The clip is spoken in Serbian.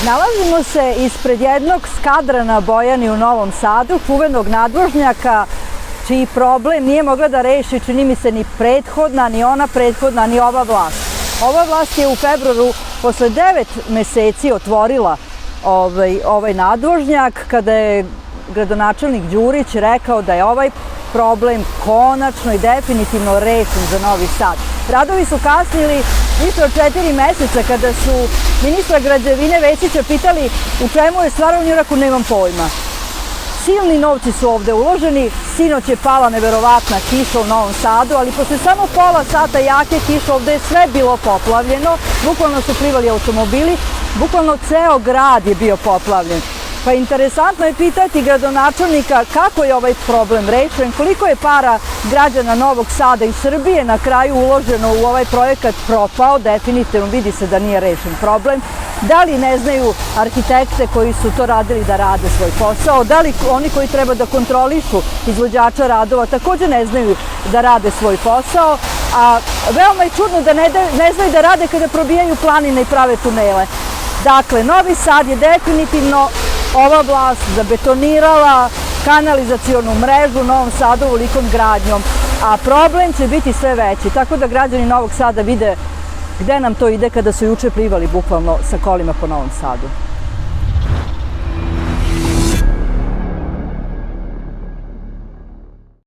Nalazimo se ispred jednog skadra na Bojani u Novom Sadu, čuvenog nadvožnjaka, čiji problem nije mogla da reši, čini mi se, ni prethodna, ni ona prethodna, ni ova vlast. Ova vlast je u februaru posle 9 meseci otvorila ovaj nadvožnjak, kada je gradonačelnik Đurić rekao da je ovaj problem konačno i definitivno rešen za Novi Sad. Radovi su kasnili više od 4 meseca, kada su ministra građevine Vesića pitali u čemu je stvar, on je rekao nemam pojma. Silni novci su ovde uloženi, sinoć je pala neverovatna kiša u Novom Sadu, ali posle samo pola sata jake kiše ovde je sve bilo poplavljeno, bukvalno su plivali automobili, bukvalno ceo grad je bio poplavljen. Pa interesantno je pitati gradonačelnika kako je ovaj problem rešen, koliko je para građana Novog Sada i Srbije na kraju uloženo u ovaj projekat propao, definitivno vidi se da nije rešen problem. Da li ne znaju arhitekte koji su to radili da rade svoj posao, da li oni koji treba da kontrolišu izvođača radova takođe ne znaju da rade svoj posao, a veoma je čudno da ne znaju da rade kada probijaju planine i prave tunele. Dakle, Novi Sad je definitivno ova vlast zabetonirala kanalizacionu mrežu u Novom Sadu ovolikom gradnjom, a problem će biti sve veći, tako da građani Novog Sada vide gde nam to ide kada su juče plivali bukvalno sa kolima po Novom Sadu.